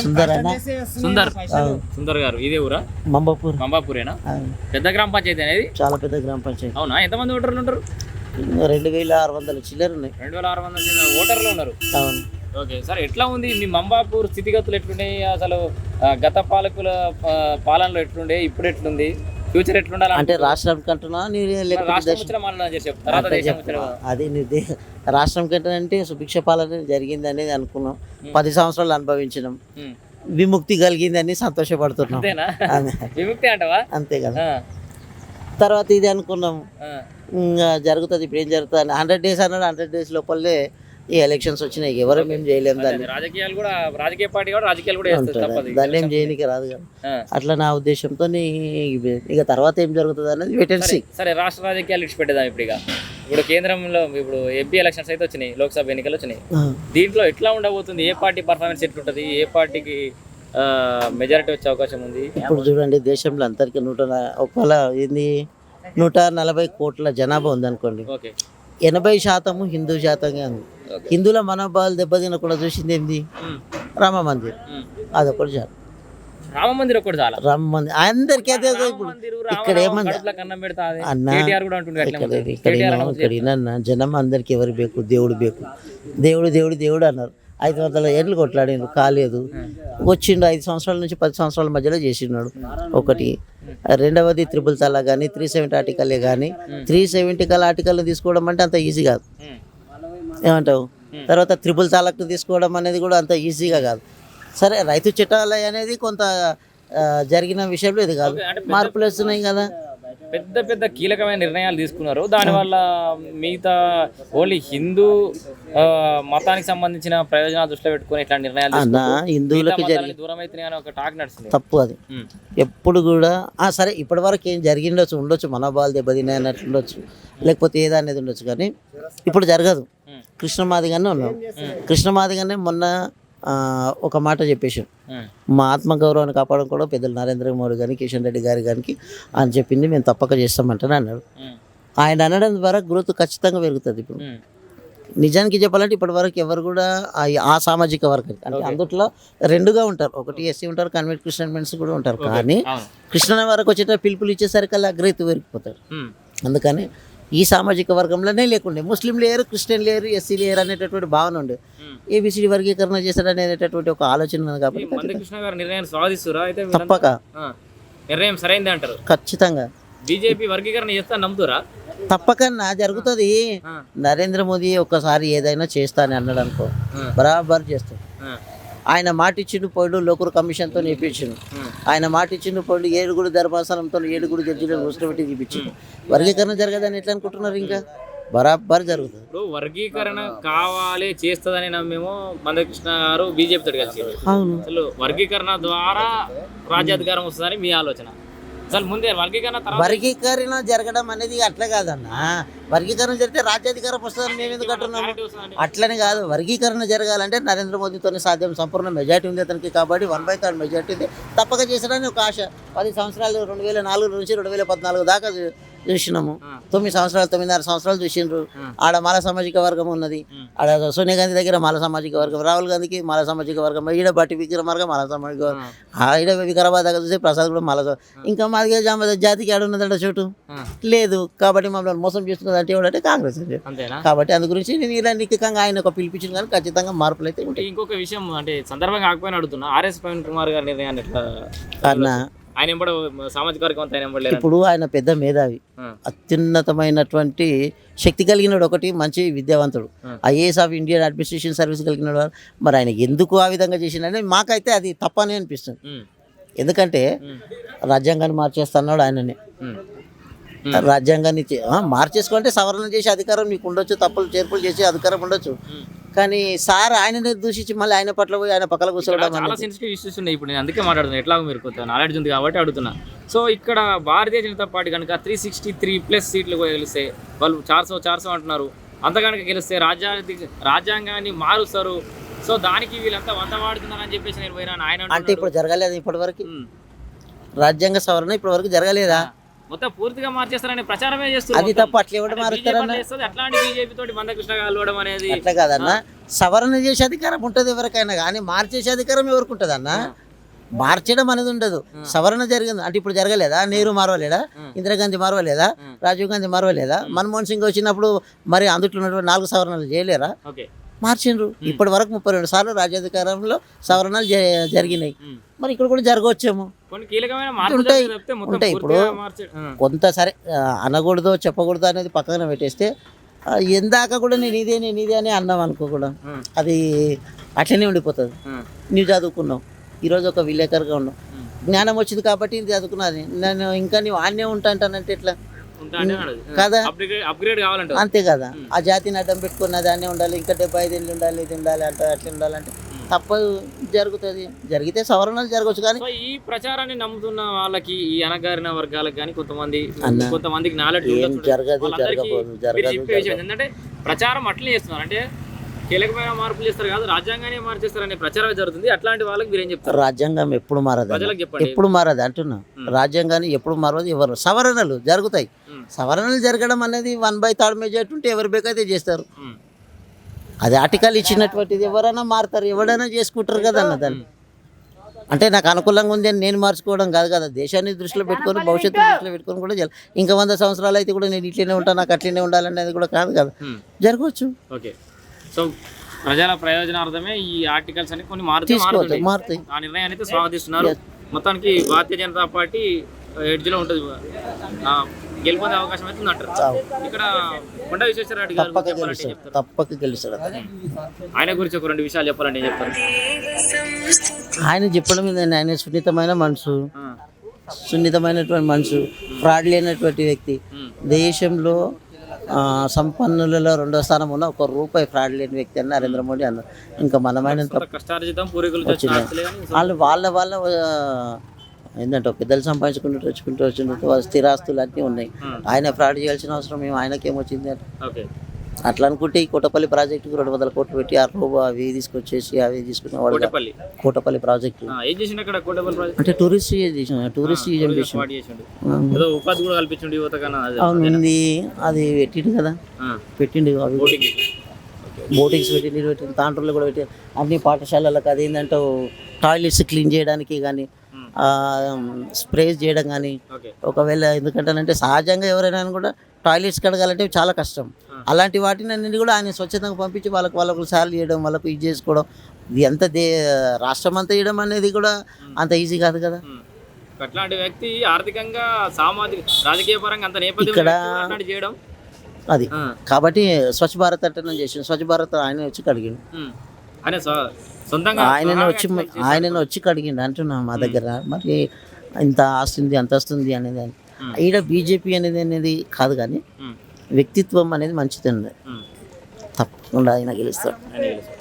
సుందర్ అన్న సుందర్ సుందర్ గారు ఇదే ఊరా? మంబాపూర్. మంబాపూరేనా? పెద్ద గ్రామ పంచాయతీ అనేది? చాలా పెద్ద గ్రామ పంచాయతీ. అవునా? ఎంతమంది ఓటర్లు ఉంటారు? 2600 చిల్లర ఉన్నాయి. 2600 ఓటర్లు ఉన్నారు. అవును. ఓకే సార్, ఎట్లా ఉంది మీ మంబాపూర్ స్థితిగతులు? ఎట్లున్నాయి అసలు? గత పాలకుల పాలనలో ఎట్లుండే, ఇప్పుడు ఎట్లుంది, ఫ్యూచర్ ఎట్లుండాలి? అంటే రాష్ట్రం కంటున్నా అది రాష్ట్రం కంటే అంటే సుభిక్ష పాలన జరిగింది అనేది అనుకున్నాం. 10 సంవత్సరాలు అనుభవించినాం, విముక్తి కలిగిందని సంతోషపడుతున్నాం. విముక్తి అంటవా? అంతే కదా. తర్వాత ఇది అనుకున్నాం జరుగుతుంది. ఇప్పుడు ఏం జరుగుతుంది? 100 days అన్నాడు. 100 days లోపలే ఈ ఎలక్షన్స్ వచ్చినాయి. ఎవరు మేము చేయలేము దాన్ని. రాజకీయాలు కూడా, రాజకీయ పార్టీ కూడా రాజకీయాలు కూడా దాన్ని ఏం చేయడానికి రాదు కదా. అట్లా నా ఉద్దేశంతో ఇక తర్వాత ఏం జరుగుతుంది అనేది వెయిట్ అండ్ సీ. సరే, రాష్ట్ర రాజకీయాలు ఇచ్చిపెట్టేదాం. ఇప్పుడు కేంద్రంలో ఇప్పుడు ఎంపీ ఎలక్షన్స్ అయితే వచ్చినాయి, లోక్సభ ఎన్నికలు వచ్చినాయి. దీంట్లో ఎట్లా ఉండబోతుంది? ఏ పార్టీ పర్ఫార్మెన్స్ ఎట్లుంటుంది? ఏ పార్టీకి మెజారిటీ వచ్చే అవకాశం ఉంది? ఇప్పుడు చూడండి, దేశంలో అందరికీ 140 కోట్ల జనాభా ఉందనుకోండి. 80% హిందూ శాతంగా ఉంది. హిందువుల మనోభావాలు దెబ్బతినకుండా చూసింది ఏంది? రామ మందిర్. అదొకటి చాలు. రామ మందిర్ ఒకటి చాలా. రామ మందిర్ అందరికీ అదే. ఇక్కడ ఏమన్నా అన్న జనం అందరికి ఎవరు బేకు? దేవుడు బేకు. దేవుడు దేవుడు దేవుడు అన్నారు. 500 ఏళ్ళు కొట్లాడినాడు, కాలేదు. వచ్చిండు 5 సంవత్సరాల నుంచి 10 సంవత్సరాల మధ్యలో చేసినాడు. ఒకటి. రెండవది త్రిపుల్ తలాక్ కానీ 370 ఆర్టికలే కానీ 370 ఆర్టికల్ని తీసుకోవడం అంటే అంత ఈజీ కాదు. ఏమంటావు? తర్వాత త్రిపుల్ తలాక్ తీసుకోవడం అనేది కూడా అంత ఈజీగా కాదు. సరే, రైతు చట్టాలయ అనేది కొంత జరిగిన విషయంలో ఇది కాదు, మార్పులు వస్తున్నాయి కదా. పెద్ద పెద్ద కీలకమైన నిర్ణయాలు తీసుకున్నారు. దానివల్ల మిగతా ఓన్లీ హిందూ మతానికి సంబంధించిన ప్రయోజనాలు దృష్టిలో పెట్టుకుని ఇట్లాంటి నిర్ణయాలు హిందువులకి దూరం అయితే ఒక టాక్ నడుస్తుంది. తప్పు అది. ఎప్పుడు కూడా సరే, ఇప్పటి వరకు ఏం జరిగిండొచ్చు, ఉండొచ్చు, మనోభావాలు దెబ్బతిన్నాయి అన్నట్లు ఉండొచ్చు, లేకపోతే ఏదా అనేది ఉండొచ్చు, కానీ ఇప్పుడు జరగదు. కృష్ణమాదిగానే ఉన్నాం. కృష్ణమాదిగానే మొన్న ఒక మాట చెప్పేసాం, మా ఆత్మగౌరవాన్ని కాపాడడం కూడా పెద్దలు నరేంద్ర మోడీ కానీ కిషన్ రెడ్డి గారి కానీ ఆయన చెప్పింది మేము తప్పక చేస్తామంటేనే అన్నాడు. ఆయన అనడం ద్వారా గ్రోత్ ఖచ్చితంగా పెరుగుతుంది. ఇప్పుడు నిజానికి చెప్పాలంటే ఇప్పటి వరకు ఎవరు కూడా ఆ సామాజిక వర్గం అంటే అందుట్లో రెండుగా ఉంటారు. ఒకటి ఎస్సీ ఉంటారు, కన్వర్ట్ క్రిస్టియన్ మెన్స్ కూడా ఉంటారు. కానీ కృష్ణ వరకు వచ్చేట పిలుపులు ఇచ్చేసరికి అలా గ్రేత్ పెరిగిపోతారు. అందుకని ఈ సామాజిక వర్గంలోనే లేకుండే ముస్లిం లేరు, క్రిస్టియన్ లేరు, ఎస్సీ లేరు అనేటటువంటి భావన ఉండే. ఏబిసిడి వర్గీకరణ చేశాడు అనేటటువంటి ఒక ఆలోచన ఉంది. కాబట్టి తప్పక నిర్ణయం సరైంది అంటారు. ఖచ్చితంగా బీజేపీ వర్గీకరణ చేస్తా నమ్ముతారా? తప్పకన్నా జరుగుతుంది. నరేంద్ర మోదీ ఒక్కసారి ఏదైనా చేస్తానని అన్నాడు అనుకో, బరాబర్ చేస్తాడు. ఆయన మాట ఇచ్చిండు పోయిడు, లోకూరు కమిషన్తో నేర్పించిండు. ఆయన మాట ఇచ్చిండు పోయిడు, 7 ధర్మాసనంతో 7 జడ్జిలను కూర్చోబెట్టి చూపించిండు. వర్గీకరణ జరగదని ఎట్లా అనుకుంటున్నారు? ఇంకా బరాబర్ జరుగుతుంది. ఇప్పుడు వర్గీకరణ కావాలి చేస్తుందని నమ్మేమో మందకృష్ణ గారు బీజేపీ తోటి కలిసి. అవును, అసలు వర్గీకరణ ద్వారా రాజ్యాధికారం వస్తుందని మీ ఆలోచన? అసలు ముందే వర్గీకరణ జరగడం అనేది అట్లా కాదన్న. వర్గీకరణ జరిగితే రాజ్యాధికారం వస్తుందని మేము ఎందుకు అంటున్నాము? అట్లని కాదు. వర్గీకరణ జరగాలంటే నరేంద్ర మోదీతో సాధ్యం. సంపూర్ణ మెజార్టీ ఉంది అతనికి. కాబట్టి 1/3 మెజార్టీ ఉంది. తప్పక చేశాడని ఒక ఆశ. 10 సంవత్సరాలు 2004 నుంచి 2014 దాకా చూసినాము. 9 సంవత్సరాలు 9.5 సంవత్సరాలు చూసిండ్రు. ఆడ మాల సామాజిక వర్గం ఉన్నది. ఆడ సోనియా గాంధీ దగ్గర మాల సామాజిక వర్గం, రాహుల్ గాంధీకి మాల సామాజిక వర్గం, ఈడ బట్టి విక్రమార్గ మాల సామాజిక వర్గం, ఈడ వికారాబాద్ దగ్గర చూస్తే ప్రసాద్ కూడా మాల. ఇంకా మాదిగా జాతికి ఆడున్నదంట చోటు లేదు. కాబట్టి మమ్మల్ని మోసం చేస్తున్నది అంటే ఏమంటే కాంగ్రెస్. కాబట్టి అందు గురించి నేను ఇలా నిఖితంగా ఆయన ఒక పిలిపించిన కానీ ఖచ్చితంగా మార్పులు అయితే ఉంటాయి. ఇంకొక విషయం అంటే సందర్భంగా కాకపోయినా అడుగుతున్నా, ఆర్ఎస్ ప్రవీణ్ కుమార్ గారి నిర్ణయాన్ని ఎట్లా? ఆయన సామాజిక వర్గం ఇప్పుడు ఆయన పెద్ద మేధావి, అత్యున్నతమైనటువంటి శక్తి కలిగినాడు. ఒకటి మంచి విద్యావంతుడు, IAS of Indian administration service కలిగినాడు. మరి ఆయన ఎందుకు ఆ విధంగా చేసిండే మాకైతే అది తప్పని అనిపిస్తుంది. ఎందుకంటే రాజ్యాంగాన్ని మార్చేస్తున్నాడు ఆయననే. రాజ్యాంగాన్ని మార్చేసుకుంటే సవరణ చేసే అధికారం నీకు ఉండొచ్చు, తప్పులు చేర్పులు చేసే అధికారం ఉండొచ్చు. కానీ సార్ ఆయననే దూషించి మళ్ళీ ఆయన పట్ల పోయి ఆయన పక్కన కూర్చోవడం చాలా సెన్సిటివ్ ఇష్యూస్ ఉన్నాయి. ఇప్పుడు నేను అందుకే మాట్లాడుతున్నాను, ఎట్లా మీరు కొంత నాలెడ్జ్ ఉంది కాబట్టి అడుగుతున్నా. సో ఇక్కడ భారతీయ జనతా పార్టీ కనుక 363+ సీట్లు గెలిస్తే, వాళ్ళు 400 అంటున్నారు, అంత కనుక గెలిస్తే రాజ్యాంగాన్ని మారుస్తారు. సో దానికి వీళ్ళంతా వంద వాడుతున్నారని చెప్పేసి నేను పోయినా ఆయన అంటే ఇప్పుడు జరగలేదు. ఇప్పటి వరకు రాజ్యాంగ సవరణ ఇప్పటి వరకు జరగలేదా? మొత్తం పూర్తిగా మార్చేస్తారని ప్రచారమే చేస్తారు. అది తప్పు. అట్లా ఎవడు మారుస్తారన్న? అట్లాంటి బీజేపీ తోటి మందకృష్ణ కలవడం అనేది అట్లా కాదన్న, సవరణ చేసే అధికారం ఉంటుంది ఎవరికైనా, కానీ మార్చేసే అధికారం ఎవరికి ఉంటుంది అన్న? మార్చడం అనేది ఉండదు. సవరణ జరిగింది అంటే ఇప్పుడు జరగలేదా? నెహ్రూ మార్వలేదా? ఇందిరాగాంధీ మార్వలేదా? రాజీవ్ గాంధీ మార్వలేదా? మన్మోహన్ సింగ్ వచ్చినప్పుడు మరి అందుట్లో ఉన్నటువంటి 4 సవరణలు చేయలేరా? ఓకే, మార్చిండ్రు. ఇప్పటి వరకు 32 సార్లు రాజ్యాధికారంలో సవరణలు జరిగినాయి. మరి ఇక్కడ కూడా జరగవచ్చేమో, కొన్ని కీలకమైన ఉంటాయి. మార్పులు చెప్తే మొత్తం ఉంటాయి. ఇప్పుడు పూర్తిగా కొంత సరే అనకూడదో చెప్పకూడదు అనేది పక్కన పెట్టేస్తే, ఎందాక కూడా నేను ఇదే అని అన్నాం అనుకో కూడా అది అట్లనే ఉండిపోతుంది. నువ్వు చదువుకున్నావు, ఈరోజు ఒక విలేకరుగా ఉన్నావు, జ్ఞానం వచ్చింది కాబట్టి ఇది చదువుకున్నది, నేను ఇంకా నీవు ఆన్నే ఉంటా అంటానంటే ఎట్లా కదా? అప్గ్రేడ్ కావాలంటే అంతే కదా. ఆ జాతిని అడ్డం పెట్టుకున్న దాన్నే ఉండాలి, ఇంకా 75 ఏళ్ళు ఉండాలి, ఇది ఉండాలి అంటే అట్లా ఉండాలంటే తప్పదు. జరుగుతుంది, జరిగితే సవరణలు జరగవచ్చు. కానీ సో ఈ ప్రచారాన్ని నమ్ముతున్న వాళ్ళకి, ఈ అనగారిన వర్గాలకు కానీ కొంతమందికి నాలెడ్జ్ జరగదు, జరగదు. ఏంటంటే ప్రచారం అట్లే చేస్తున్నారు. అంటే కీలకమైన మార్పులు చేస్తారు కాదు, రాజ్యాంగాన్ని మార్చేస్తారు అనే ప్రచారం జరుగుతుంది. అట్లాంటి వాళ్ళకి మీరు ఏం చెప్తారు? రాజ్యాంగం ఎప్పుడు మారదు, ప్రజలకు చెప్పండి. ఎప్పుడు మారదు అంటున్నా. రాజ్యాంగాన్ని ఎప్పుడు మారదు. ఎవరు సవరణలు జరుగుతాయి. సవరణలు జరగడం అనేది 1/3 మెజార్టీ ఉంటే ఎవరు బేకైతే చేస్తారు. అది ఆర్టికల్ ఇచ్చినటువంటిది ఎవరైనా మారుతారు, ఎవరైనా చేసుకుంటారు కదా అన్న. దాన్ని అంటే నాకు అనుకూలంగా ఉంది అని నేను మార్చుకోవడం కాదు కదా. దేశాన్ని దృష్టిలో పెట్టుకొని, భవిష్యత్తు దృష్టిలో పెట్టుకొని కూడా ఇంకా 100 సంవత్సరాలు అయితే కూడా నేను ఇట్లనే ఉంటాను, నాకు అట్లనే ఉండాలనేది కూడా కాదు కదా, జరగవచ్చు. ఓకే, సో ప్రజల ప్రయోజనార్థమే ఈ ఆర్టికల్స్ అని కొన్ని మారుతాయి. ఆ నిర్ణయాన్ని అయితే స్వాగతిస్తున్నారు. మొత్తానికి భారతీయ జనతా పార్టీ ఎడ్జ్లో ఉంటుంది, గెలుపొందే అవకాశం అయితే ఉందంటారు. ఇక్కడ కొండ విశ్వేశ్వరరెడ్డి గారు తప్పక గెలుస్తాడు. ఆయన గురించి ఒక 2 విషయాలు చెప్పాలంటే ఏం చెప్తారు? ఆయన చెప్పడం ఏంటంటే, ఆయన సున్నితమైనటువంటి మనసు, ఫ్రాడ్ లేనటువంటి వ్యక్తి. దేశంలో సంపన్నులలో 2వ స్థానం ఉన్న ₹1 ఫ్రాడ్ లేని వ్యక్తి అని నరేంద్ర మోడీ అన్నారు. ఇంకా మనమైన వాళ్ళ ఏంటంటే పెద్దలు సంపాదించుకుంటూ వచ్చినట్టు వాళ్ళ స్థిరాస్తులు అన్నీ ఉన్నాయి. ఆయన ఫ్రాడ్ చేయాల్సిన అవసరం మేము ఆయనకేమొచ్చింది అంటే అట్లా అనుకుంటే ఈ కోటపల్లి ప్రాజెక్టుకు 200 కోట్లు పెట్టి అవి తీసుకొచ్చేసి అవి తీసుకున్న వాళ్ళు. కోటపల్లి ప్రాజెక్టు అంటే టూరిస్ట్ ఉంది, అది పెట్టిండు కదా, పెట్టిండు. అవి బోటింగ్స్ పెట్టిండు, తాండ్రులు కూడా పెట్టిండు. అన్ని పాఠశాలలకు అది ఏంటంటే టాయిలెట్స్ క్లీన్ చేయడానికి కానీ, స్ప్రేస్ చేయడం కానీ. ఒకవేళ ఎందుకంటే సహజంగా ఎవరైనా కూడా టాయిలెట్స్ కడగాలంటే చాలా కష్టం. అలాంటి వాటిని అన్నింటి కూడా ఆయన స్వచ్ఛతంగా పంపించి వాళ్ళకు సార్లు చేయడం, వాళ్ళకు ఇది చేసుకోవడం, ఇది ఎంత రాష్ట్రం అంతా చేయడం అనేది కూడా అంత ఈజీ కాదు కదా. అట్లాంటి వ్యక్తి ఆర్థికంగా, సామాజిక, రాజకీయ పరంగా అంత నేపథ్యం ఇక్కడ చేయడం అది కాబట్టి స్వచ్ఛ భారత్ అంటే చేసిన స్వచ్ఛ భారత్ ఆయన వచ్చి కడిగిండు, ఆయనను వచ్చి కడిగిండు అంటున్నా మా దగ్గర. మరి ఇంత ఆస్తుంది అంత వస్తుంది అనేది ఈడ బీజేపీ అనేది కాదు, కానీ వ్యక్తిత్వం అనేది మంచిది. తప్పకుండా ఆయన గెలుస్తాడు.